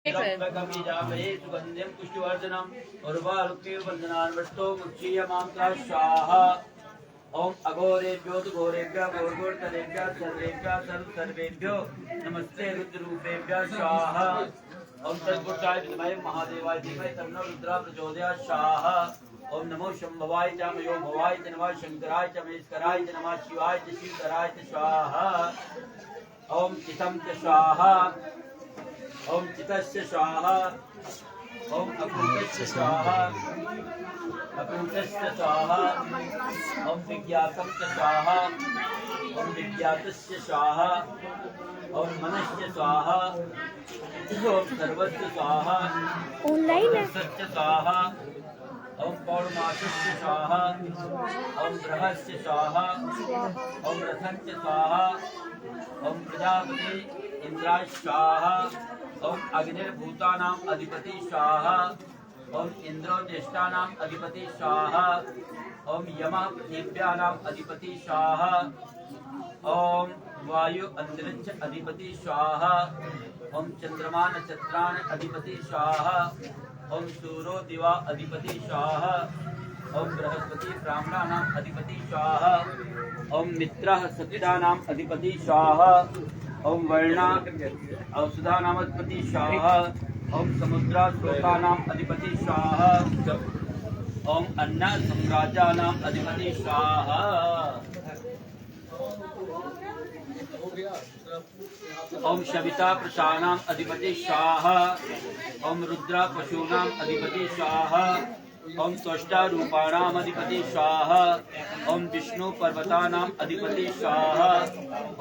सुगंधिं पुष्टिवर्धनम् उर्वारुक्मिवन्दनान्वष्टो मुच्चीयमां स्वाहा। ओम अघोरेभ्यो तु घोरेभ्यः घोरघोरतरेभ्यः सर्वेभ्यः सर्वेभ्यो नमस्ते रुद्ररूपेभ्यः स्वाहा। ओम तत्पुरुषाय विद्महे महादेवाय धीमहि तन्नो रुद्रः प्रचोदयात् स्वाहा। ओम नमो शंभवाय च मयो भवाय च नमः शंकराय च महेश्वराय च नमः शिवाय च शिवधराय च स्वाहा। ओम चितं च स्वाहा। ओम चितस्य स्वाहा। ओम अकुतस्य स्वाहा। अकुतस्य स्वाहा। ओम विज्ञातं च स्वाहा। ओम विज्ञातस्य स्वाहा। ओम मनस्य स्वाहा। ओम सर्वस्य स्वाहा। ऑनलाइन है सत्य स्वाहा। ओम पौर्णमासस्य स्वाहा। ओम बृहस्य स्वाहा। ओम रथस्य स्वाहा। ओम प्रजापति इंद्राय स्वाहा। ओम अग्निर्भूतानाम् अधिपति स्वाहा। ओम इंद्रो ज्येष्ठानाम् अधिपति स्वाहा। ओम यमः पृथिव्यानाम् अधिपति स्वाहा। ओम वायु अंतरिक्ष अधिपति स्वाहा। ओम चंद्रमा नक्षत्राण अधिपति स्वाहा। ओम सूर्यो दिवा अधिपति स्वाहा। ओम बृहस्पति ब्राह्मणानाम् अधिपति स्वाहा। ओम मित्रः सत्यानाम् अधिपति स्वाहा। ओम वर्णा औषधानाम् अधिपति स्वाहा। ओम समुद्रा स्रोतानाम् अधिपति स्वाहा। ओम अन्न सम्राजानाम् अधिपति स्वाहा। ओम शविता प्रशानाम् अधिपति स्वाहा। ओम रुद्रा पशूनाम् अधिपति स्वाहा। ओम त्वष्टा रूपाणाम् अधिपति स्वाहा। ओम विष्णु पर्वतानाम् अधिपति स्वाहा।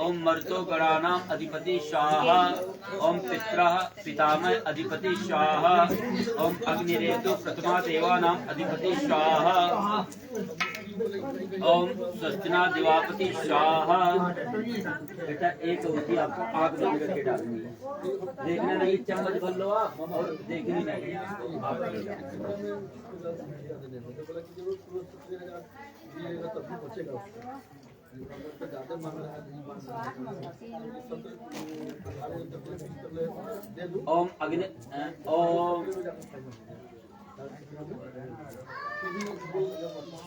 ओम मर्तो गणानाम् अधिपति स्वाहा। ओम पित्रः पितामह अधिपति स्वाहा। ओम अग्निरेतु प्रथमा देवानाम् अधिपति स्वाहा। ओम स्वस्तिना दिवापति स्वाहा। बेटा एक होती आपको आग में करके डालनी है, देखना नहीं चम्मच भर लो आप और देखनी नहीं आप। ओम अग्नि ओम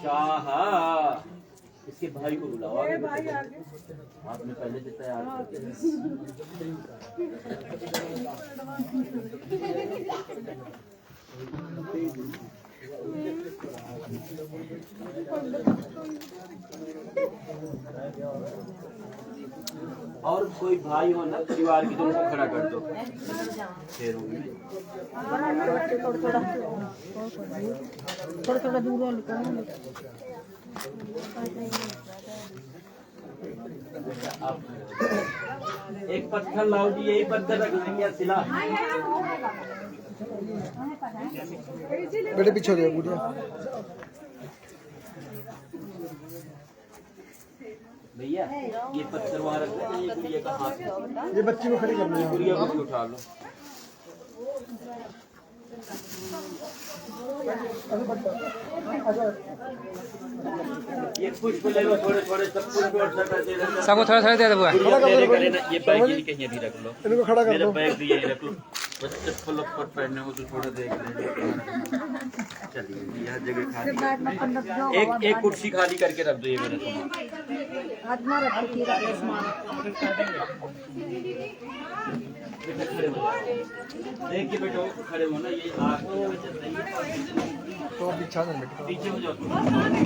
स्वाहा। इसके भाई को बुलाओ आगे आपने पहले से तैयार और कोई भाई हो ना परिवार की, तो उनको खड़ा कर दो शेरों में। थोड़ा दूर एक पत्थर लाओ जी, यही पत्थर रख लेंगे सिला। बेटे पीछे हो गया बुढ़िया। भैया ये पत्थर वहाँ रख लेते, ये गुड़िया का हाथ, ये बच्ची को खड़ी करनी है, गुड़िया को भी उठा लो। ये पुष्प ले लो, थोड़े थोड़े सब पुष्प और सब ऐसे सबको थोड़ा थोड़ा दे दो। ये बैग जी कहीं अभी रख लो, इनको खड़ा कर मेरा दो। बैग भी यही रख लो। बस चप्पल ऊपर पहनने हो तो थोड़ा देख लेंगे। चलिए यह जगह खाली, एक कुर्सी खाली करके रख दो ये मेरा सामान। देखिए बेटो खड़े हो ना, ये आग तो पीछे आ जाओ बेटे, पीछे हो जाओ।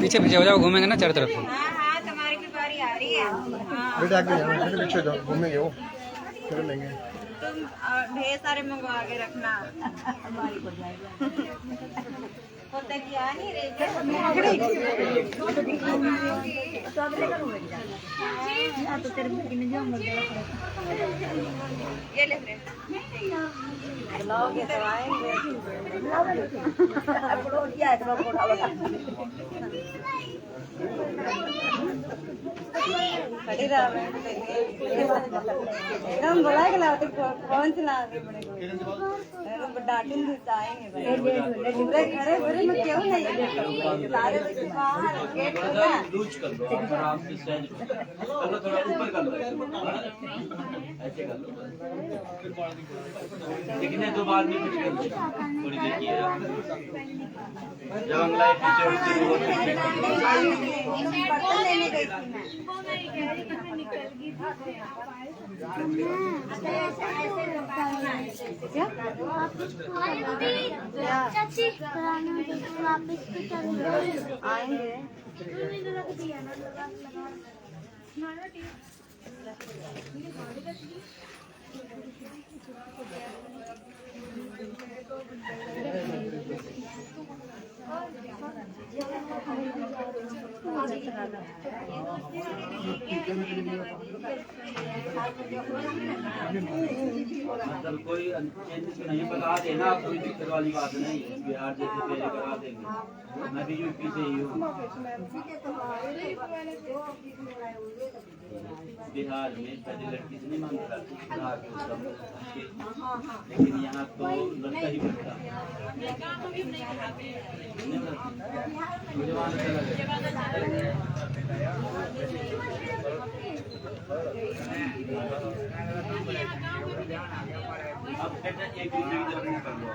पीछे पीछे हो जाओ, घूमेंगे ना चारों तरफ। तुम्हारी भी बारी आ रही है। बेटे आगे जाओ, बेटे पीछे जाओ, घूमेंगे वो फिर लेंगे। तुम ढेर सारे मंगवा के रखना। हमारी को जाएगा होता क्या नहीं रे। तो तेरे में ये ले रे बुलाओगे तो आएंगे। हम बुलाए कौन चला रहे बड़े को डांटूं तो आएंगे भाई पूरे खड़े खड़े में क्यों नहीं सारे बच्चे बाहर गेट खुला लूज कर लो आराम से सहज चलो थोड़ा ऊपर कर लो ऐसे कर लो लेकिन दो बार में कुछ कर लो थोड़ी देर की जब अंगला पीछे उठती है बर्तन लेने गई थी आएंगे मतलब कोई चेंज नहीं बता देना कोई दिक्कत वाली बात नहीं बिहार जैसे पहले करा देंगे मैं भी यूपी से ही हूँ बिहार में पहले लड़की से नहीं मांगता लेकिन यहाँ तो लड़का ही बनता मुझे वहाँ से अब एक दूसरे की तरफ कर लो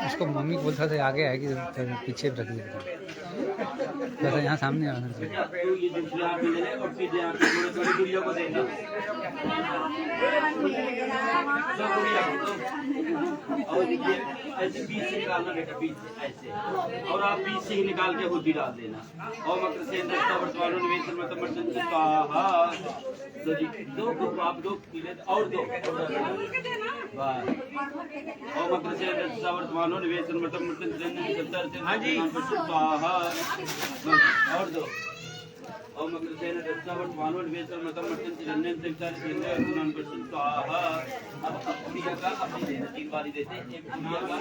उसको मम्मी बोलता था आगे आएगी पीछे रख दिया यहाँ सामने आ ये दूसरे हाथ में ले और सीधे हाथ में थोड़ी गुड़ियों को देना सब गुड़िया को और ये ऐसे बीच से निकालना बेटा बीच से ऐसे और आप बीच से ही निकाल के खुद ही डाल देना और मकर से वर्तमान निवेश स्वाहा दो जी दो आप दो पीले और दो और मकर से वर्तमान निवेश हाँ जी स्वाहा और दो और मकर से वर्तमान निवेश स्वाहा अब अपनी जगह अपनी देना 3 बारी देते एक दुनिया का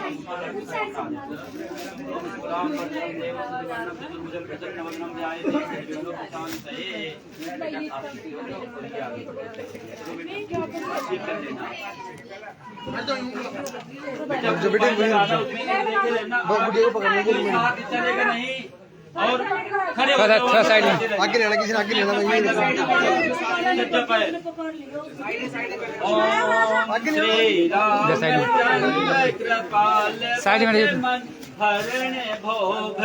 राम पर देव देवानम चतुर्भुजं प्रसन्नवदनं ध्यायते सर्वलोक शांतये आप आगे कर लेना जो बेटे चलेगा नहीं और खड़े हो थोड़ा साइड में आगे लेना किसी ने आगे लेना आगे साइड में हरण भोग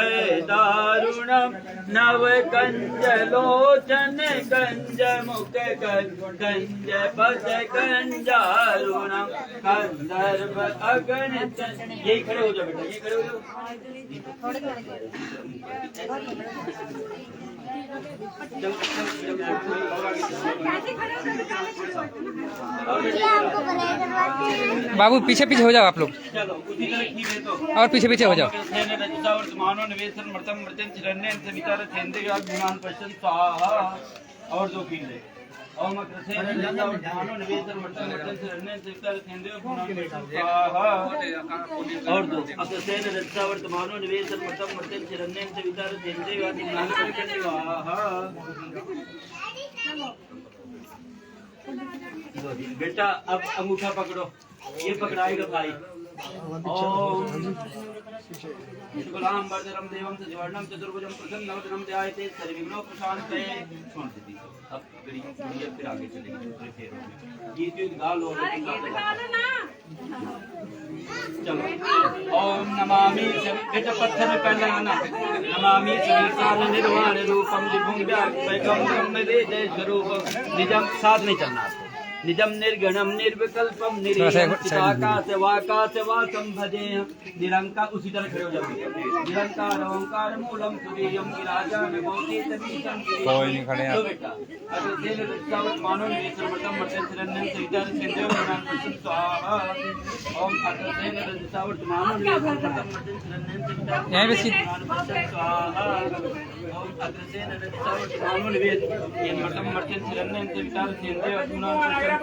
दारुणम नव कंज लोचन कंज मुख कंज पद कंजारुणम कंदर्प अगणित यही खड़े हो जाओ बेटा ये खड़े हो जाओ बाबू पीछे पीछे हो जाओ आप लोग चलो उसी तरह की है तो और पीछे पीछे हो जाओ और दो पीले और मकर से और दो अग्रसेन रक्षा वर्तमानो निवेश मर्तम मर्तन चिरण्यन से विचार थेंदे बेटा अब अंगूठा पकड़ो ये पकड़ाएगा भाई ओम शुक्लाम वरदरम देवम सजीवर्णम चतुर्भुजं प्रसन्नवदनं ध्यायते सर्वविघ्नोपशान्तये छोड़ देती अब गुड़िया फिर आगे चलेगी दूसरे फेरों में ये जो गाल हो चलो ओम नमामि बेटा पत्थर में पैर लगाना नमामि सवितान निर्वाण रूपम विभुं व्यापकं ब्रह्मवेदे स्वरूप निजम साथ नहीं चलना आपको निजम निर्गणम निर्विकल्पम निराकाशवाकाशवासं भजे निरंकार उसी तरह खड़े हो जाओगे निरंकार ओंकार मूलम तुरीयम विराजमान भवति तमीशं कोई नहीं खड़े हैं बेटा अगर देव विश्वास मानो निवेशमतम मर्तन शरणं सविता सिंधु नाम स्वाहा ओम अगर देव विश्वास मानो निवेशमतम मर्तन शरणं सविता यहीं पे स्वाहा ओम अगर देव विश्वास मानो निवेशमतम मर्तन शरणं सविता सिंधु नाम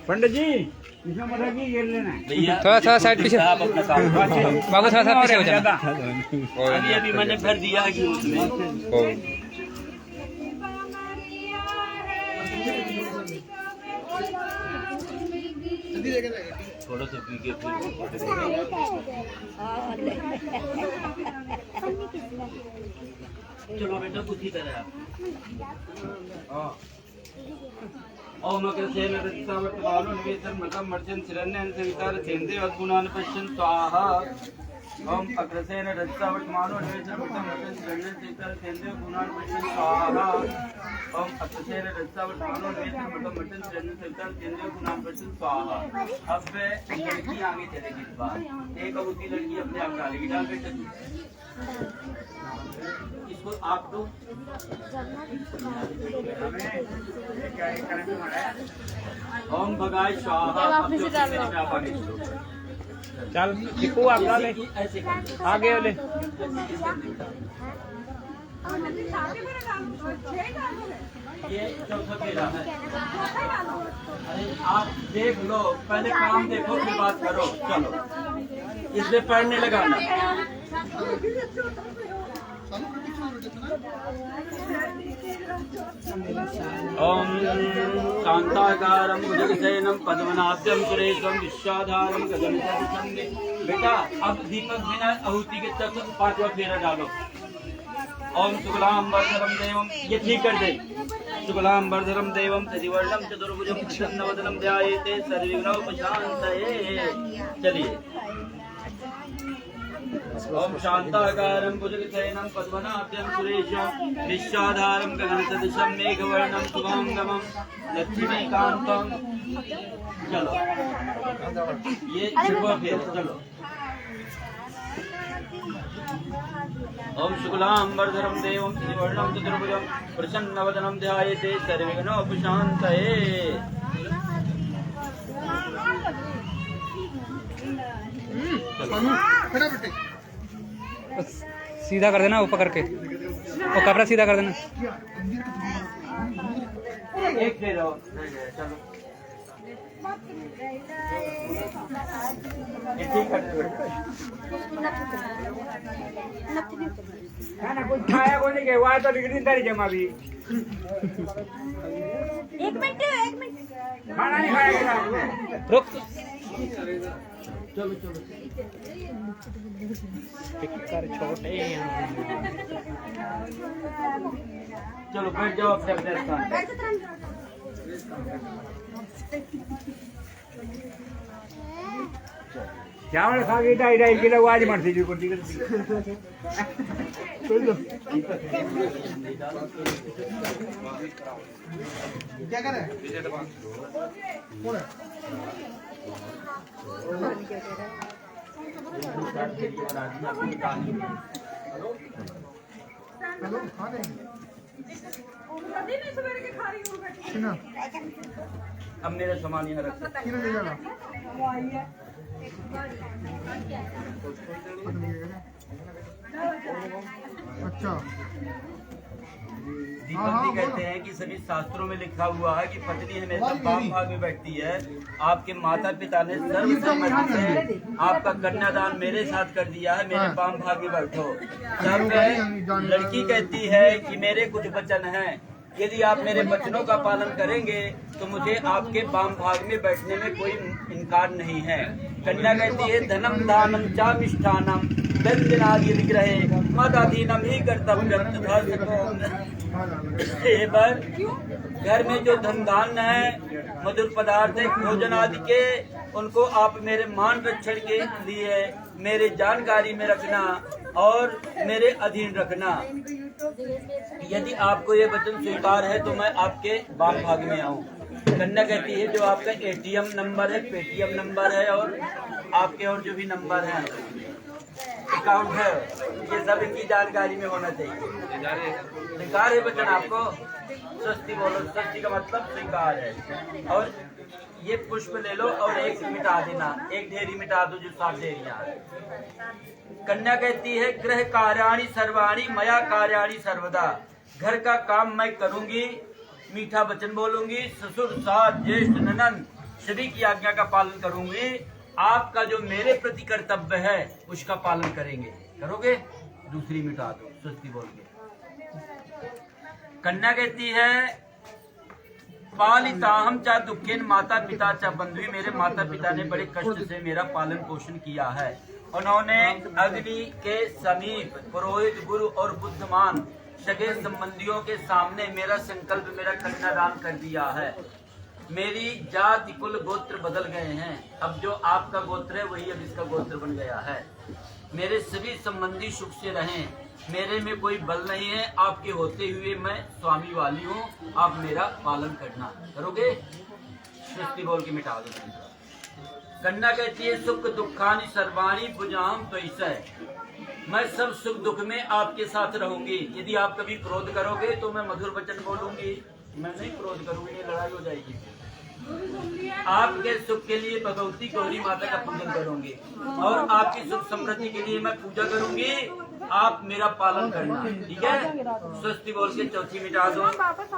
पंडित जी इसमें मटर की घेर लेना है भैया थोड़ा साइड पीछे आप अपना काम करो। बाबू थोड़ा सा पीछे हो जाना। अभी अभी मैंने भर दिया कि उसमें थोड़ा सा पी के चलो बेटा कुछ ही तरह ओम अग्रसेन रत्सावट्टवालो निवेशन मतम मर्चन शिरण्यन संवितार सेंदे अद्गुणान पश्यन् स्वाहा ओम अग्रसेन रत्सावट्टवालो निवेशन मतम मर्चन शिरण्यन संवितार सेंदे अद्गुणान पश्यन् स्वाहा ओम अग्रसेन रत्सावट्टवालो निवेशन मतम मर्चन शिरण्यन संवितार सेंदे अद्गुणान पश्यन् स्वाहा। अब लड़की आगे चलेगी इस बार एक अबूती लड़की अपने आप डालेगी डाल बेटा इसको आप दो ओम भगाय स्वाहा। चल टिकू आप डाले ऐसे कर आगे वाले ये चौथा फेरा है। अरे आप देख लो पहले काम देखो फिर बात करो। चलो इसलिए पढ़ने लगाना। ओम शांताकारं भुजगशयनं पद्मनाभं सुरेशं विश्वाधारं गगनसदृशं। बेटा अब दीपक बिना आहुति के तक पांचवा फेरा डालो। ओम शुक्लांबरधरं देवं ये ठीक कर दे। शुक्लांबरधरं देवं त्रिवर्णं चतुर्भुजं प्रसन्नवदनं ध्यायेते सर्वविघ्नोपशान्तये। चलिए ओम शांताकारं भुजगशयनं पद्मनाभं सुरेशं विश्वाधारं गगनसदृशं मेघवर्णं शुभांगमं लक्ष्मीकांतं। चलो ये छठवां फेरा। चलो ओम शुक्लांबरधरं देवं त्रिवर्णं चतुर्भुजं प्रसन्नवदनं ध्यायेते सर्वविघ्नोपशान्तये। सीधा कर देना ऊपर करके और कपड़ा सीधा कर देना। एक फेरा और रह गया। चलो ये ठीक कर दो। ना कुछ खाया को नहीं गया तो बिगड़ी तारी जमा भी एक मिनट खाना नहीं खाएगा। रुक चलो चलो छोटे चलो बैठ जाओ अपने अपने स्थान पे। चावल खा के 2.5 किलो आज मर थी को टिकट क्या कर रहे हैं? कौन है? हेलो हाँ नहीं अब मेरा सामान यहाँ रख सकते। किधर ले जाना? अच्छा दीपक जी कहते हैं कि सभी शास्त्रों में लिखा हुआ है कि पत्नी हमेशा वाम भाग में बैठती है। आपके माता पिता ने सर्वसम्मति से आपका कन्यादान मेरे साथ कर दिया है। मेरे वाम भाग में बैठो। तब लड़की कहती है कि मेरे कुछ वचन हैं, यदि आप मेरे वचनों का पालन करेंगे तो मुझे आपके वाम भाग में बैठने में कोई इनकार नहीं है। कन्या कहती है धनम दानम चा मिष्ठानम व्यंजनादि विग्रहे मदाधीनम ही कर्तव्यम तथा पर घर में जो धन धान्य है, मधुर पदार्थ है, भोजन आदि के, उनको आप मेरे मान रक्षण के लिए मेरे जानकारी में रखना और मेरे अधीन रखना। यदि आपको ये वचन स्वीकार है तो मैं आपके वाम भाग में आऊँ। कन्या कहती है जो आपका एटीएम नंबर है, पेटीएम नंबर है और आपके और जो भी नंबर है, अकाउंट है, ये सब इनकी जानकारी में होना चाहिए। स्वीकार है वचन आपको? स्वस्ति बोलो। स्वस्ति का मतलब स्वीकार है। और ये पुष्प ले लो और एक मिटा देना, एक ढेरी मिटा दो जो 7 ढेरियां। कन्या कहती है गृह कार्याणि सर्वाणि मया कार्याणि सर्वदा। घर का काम मैं करूंगी, मीठा वचन बोलूंगी, ससुर सास ज्येष्ठ ननद सभी की आज्ञा का पालन करूंगी। आपका जो मेरे प्रति कर्तव्य है उसका पालन करेंगे। करोगे? दूसरी मिटा दो स्वस्ति बोल के। कन्या कहती है पालिताहम चा दुखेन माता पिता चा बंधु। मेरे माता पिता ने बड़े कष्ट से मेरा पालन पोषण किया है। उन्होंने अग्नि के समीप पुरोहित गुरु और बुद्धमान सगे संबंधियों के सामने मेरा संकल्प, मेरा कन्यादान कर दिया है। मेरी जाति कुल गोत्र बदल गए हैं। अब जो आपका गोत्र है वही अब इसका गोत्र बन गया है। मेरे सभी संबंधी सुख से रहें। मेरे में कोई बल नहीं है। आपके होते हुए मैं स्वामी वाली हूँ। आप मेरा पालन करना। करोगे? स्वस्ति बोल के मिटा दो। कन्या कहती है सुख दुखानी सर्वाणी भुजाम तो ऐसा है, मैं सब सुख दुख में आपके साथ रहूंगी। यदि आप कभी क्रोध करोगे तो मैं मधुर वचन बोलूंगी। मैं नहीं क्रोध करूंगी, लड़ाई हो जाएगी। आपके सुख के लिए भगवती गौरी माता का पूजन करूंगी और आपकी सुख समृद्धि के लिए मैं पूजा करूंगी। आप मेरा पालन करना। ठीक है? स्वस्ति बोल के चौथी मिटा दो।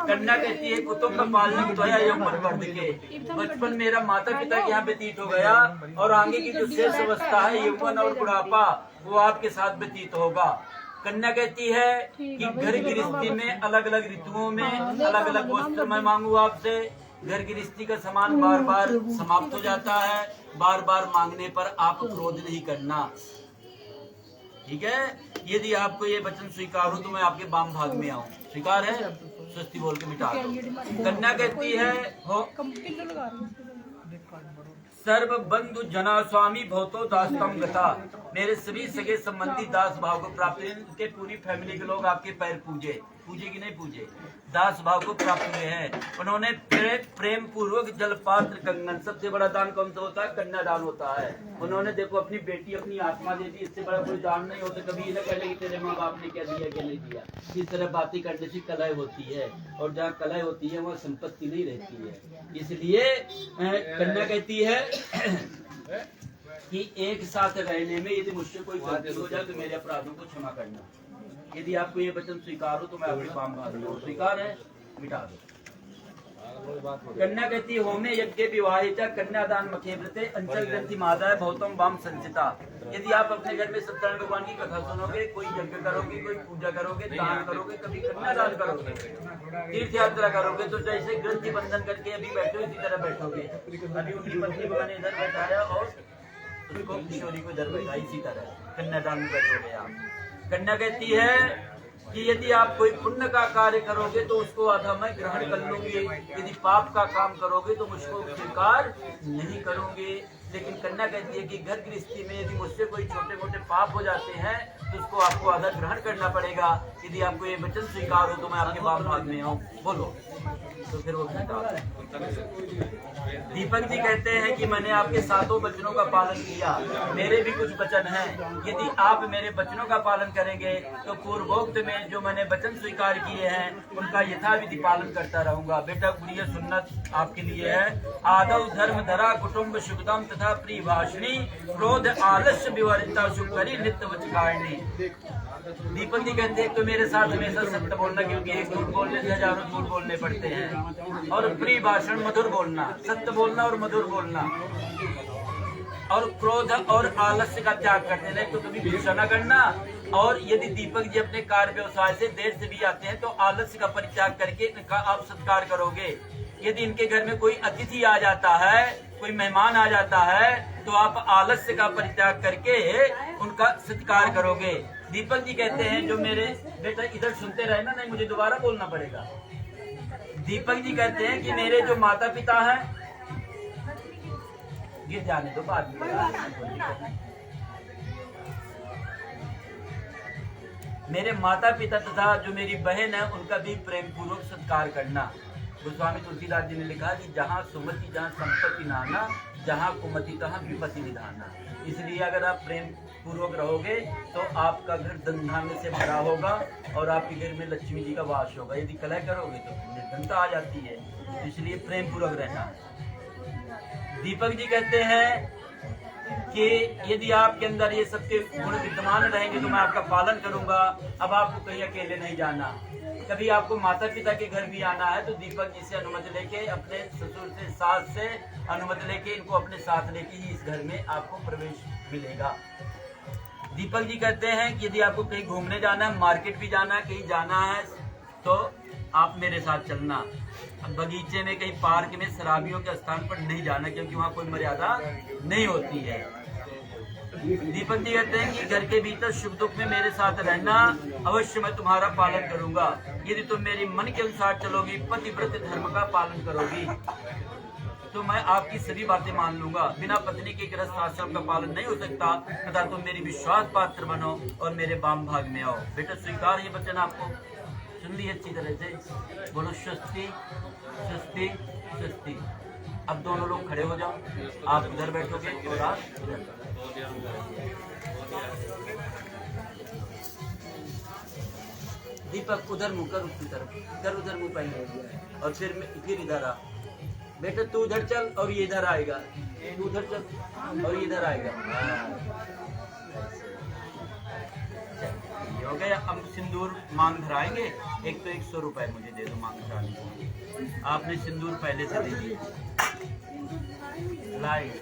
कन्या कहती है कुटुंब पालन तो यौवन वर्ध के। बचपन मेरा माता पिता के यहाँ व्यतीत हो गया और आगे की जो शेष अवस्था है यौवन और बुढ़ापा वो आपके साथ व्यतीत होगा। कन्या कहती है कि घर गृहस्थी में अलग अलग ऋतुओं में अलग अलग वस्त्र मैं मांगू आपसे। घर गृहस्थी का सामान बार बार समाप्त हो जाता है। बार बार मांगने पर आप क्रोध नहीं करना। ठीक है? यदि आपको ये वचन स्वीकार हो तो मैं आपके वाम भाग में आऊँ। स्वीकार है? स्वस्ति बोल के मिटा दो। कन्या कहती है हो सर्व बंधु जना स्वामी भवतो दासतम गता। मेरे सभी सगे संबंधी दास भाव को प्राप्त हुए। उनके पूरी फैमिली के लोग आपके पैर पूजे कि नहीं पूजे, दास भाव को प्राप्त हुए हैं। उन्होंने प्रेम पूर्वक जलपात्र कंगन, सबसे बड़ा दान कौन सा होता है? कन्यादान होता है। उन्होंने देखो अपनी बेटी अपनी आत्मा दे दी। इससे बड़ा कोई दान नहीं होता। कभी न कहे कि तेरे माँ बाप ने क्या दिया क्या नहीं दिया। इस तरह बातें करने से कलह होती है और जहाँ कलह होती है वहाँ संपत्ति नहीं रहती है। इसलिए कन्या कहती है कि एक साथ रहने में यदि मुझसे कोई गलती हो जाए तो मेरे अपराधों को क्षमा करना। यदि आपको ये वचन स्वीकार हो तो मैं आपके काम कर दूँ। स्वीकार है? मिटा दो। कन्या कहती है होमे यज्ञ विवाहिता कन्यादान मखे व्रते अंचल ग्रंथि माता भौतम वाम संचिता। यदि आप अपने घर में सत्यनारायण भगवान की कथा सुनोगे, कोई यज्ञ करोगे, कोई पूजा करोगे, दान करोगे, कभी कन्यादान करोगे, तीर्थ यात्रा करोगे तो जैसे ग्रंथि बंधन करके अभी बैठो इसी तरह बैठोगे। अभी उनकी पत्नी भगवान इधर बैठाया और उसको किशोरी को इधर बैठा, इसी तरह कन्यादान में बैठोगे आप। कन्या कहती है कि यदि आप कोई पुण्य का कार्य करोगे तो उसको आधा मैं ग्रहण कर लूंगी। यदि पाप का काम करोगे तो मुझको स्वीकार नहीं करूंगी। लेकिन कन्या कहती है कि घर गृहस्थी में यदि मुझसे कोई छोटे मोटे पाप हो जाते हैं तो उसको आपको आधा ग्रहण करना पड़ेगा। यदि आपको ये वचन स्वीकार हो तो मैं आपके वाम भाग में आऊँ। बोलो तो फिर वो दीपक जी कहते हैं कि मैंने आपके सातों वचनों का पालन किया। मेरे भी कुछ वचन हैं। यदि आप मेरे वचनों का पालन करेंगे तो पूर्वोक्त में जो मैंने वचन स्वीकार किए हैं उनका यथाविधि पालन करता रहूंगा। बेटा गुड़िया सुन्नत आपके लिए है। आदव धर्म धरा कुटुम्ब सुखदम तथा प्रिय भाषणी क्रोध आलस्य विवरिता सुकरी नित्य वचकारिणी। दीपक जी कहते हैं तो मेरे साथ हमेशा सत्य बोलना, क्योंकि एक झूठ बोलने से हजारों झूठ बोलने पड़ते हैं। और प्रिय भाषण मधुर बोलना, सत्य बोलना और मधुर बोलना। और क्रोध और आलस्य का त्याग कर देना, तो कभी गुस्सा न करना। और यदि दीपक जी अपने कार्य व्यवसाय से देर से भी आते हैं तो आलस्य का परित्याग करके इनका आप सत्कार करोगे। यदि इनके घर में कोई अतिथि आ जाता है, कोई मेहमान आ जाता है तो आप आलस्य का परित्याग करके उनका सत्कार करोगे। दीपक जी कहते हैं जो मेरे बेटा इधर सुनते रहे ना, नहीं मुझे दोबारा बोलना पड़ेगा। दीपक जी कहते हैं कि मेरे जो माता पिता हैं, गिर जाने दो बाद में, मेरे माता पिता तथा जो मेरी बहन है उनका भी प्रेम पूर्वक सत्कार करना। गोस्वामी तुलसीदास जी ने लिखा कि जहाँ सुमति जहाँ संपत्ति नाना, जहाँ कुमति तहाँ विपत्ति निधाना। इसलिए अगर आप प्रेम पूर्वक रहोगे तो आपका घर धन धान्य से भरा होगा और आपके घर में लक्ष्मी जी का वास होगा। यदि कलह करोगे तो निर्धनता आ जाती है। इसलिए प्रेम पूर्वक रहना। दीपक जी कहते हैं कि यदि आपके अंदर ये सबके गुण विद्यमान रहेंगे तो मैं आपका पालन करूंगा। अब आपको कहीं अकेले नहीं जाना। कभी आपको माता पिता के घर भी आना है तो दीपक जी से अनुमति लेके, अपने ससुर से, सास से अनुमति लेके, इनको अपने साथ लेके ही इस घर में आपको प्रवेश मिलेगा। दीपक जी कहते हैं कि यदि आपको कहीं घूमने जाना है, मार्केट भी जाना है, कहीं जाना है तो आप मेरे साथ चलना। बगीचे में, कहीं पार्क में, शराबियों के स्थान पर नहीं जाना, क्योंकि वहाँ कोई मर्यादा नहीं होती है। दीपक जी कहते हैं कि घर के भीतर सुख दुख में मेरे साथ रहना, अवश्य मैं तुम्हारा पालन करूंगा। यदि तुम मेरी मन के अनुसार चलोगी, पतिव्रत धर्म का पालन करोगी, तो मैं आपकी सभी बातें मान लूंगा। बिना पत्नी के गृहस्थ आश्रम का पालन नहीं हो सकता, तथा तुम मेरी विश्वास पात्र बनो और मेरे वाम भाग में आओ। बेटा स्वीकार ये वचन आपको सुन ली अच्छी तरह से, बोलो स्वस्ति स्वस्ति स्वस्ति। अब दोनों लोग खड़े हो जाओ, आप इधर बैठोगे और आप इधर। दीपक उधर मुंह कर, उसकी तरफ इधर, उधर मुंह पहले और फिर इधर आ। बेटा तू उधर चल और ये इधर आएगा, तू उधर चल और ये इधर आएगा। ये हो गया। अब सिंदूर मांग धराएंगे। एक तो 100 रुपए मुझे दे दो मांग धराने को। आपने सिंदूर पहले से दे दिया। लाइट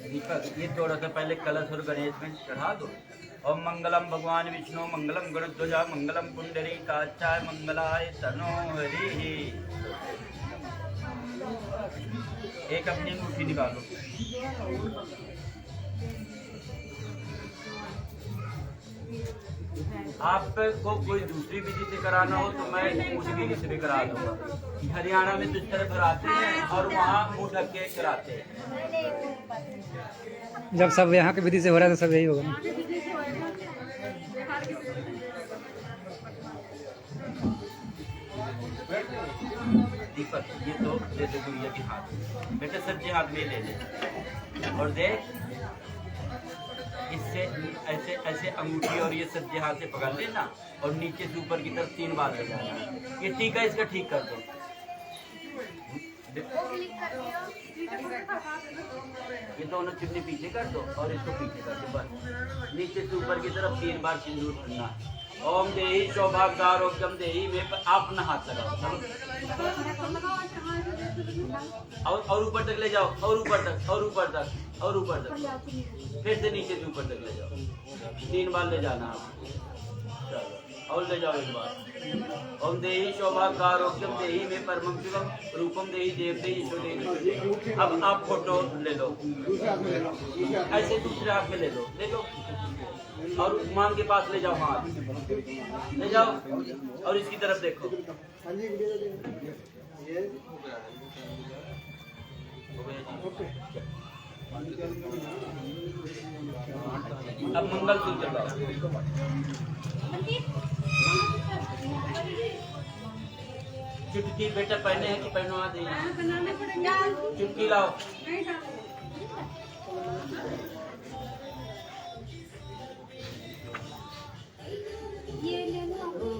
दीपक ये थोड़ा सा पहले कलश और गणेश में चढ़ा दो। ओम मंगलम भगवान विष्णु मंगलम गणध्वजा मंगलम कुंडली काचाय मंगलाय तनो हरि। एक अपनी अंगूठी निकालो। आपको कोई दूसरी विधि से कराना हो तो मैं उस विधि से भी करा दूंगा। हरियाणा में तो इस तरह कराते हैं और वहाँ मुँह ढक के कराते हैं। जब सब यहाँ की विधि से हो रहा है तो सब यही होगा ना। दीपक ये तो दे दो गुड़िया के हाथ। बेटे सच्चे हाथ में ले ले और देख, इससे ऐसे ऐसे अंगूठी और ये सज्जे हाथ से पकड़ लेना और नीचे से ऊपर की तरफ 3 बार लगाना। ये ठीक है, इसका ठीक कर दो। ये दोनों चिमनी पीछे कर दो और इसको पीछे कर दो। बस नीचे से ऊपर की तरफ 3 बार सिंदूर भरना। ओम देहि सौभाग्यारोग्यम देहि में आप अपना हाथ लगाओ और ऊपर तक ले जाओ, और ऊपर तक, और ऊपर तक, और ऊपर तक, फिर से नीचे से ऊपर तक ले जाओ। 3 बार ले जाना आप। चलो और ले जाओ एक बार। ओम देहि सौभाग्यारोग्यम देहि में परमं शिवम रूपम देहि देव देहि ईश्वर देहि। अब आप फोटो ले लो, ऐसे दूसरे हाथ में ले लो, ले लो और उस्मान के पास ले जाओ, हाथ ले जाओ और इसकी तरफ देखो। अब मंगल सूत्र लगाओ। चुटकी बेटा पहने हैं कि पहनवा दें? चुटकी लाओ। ये ले लो।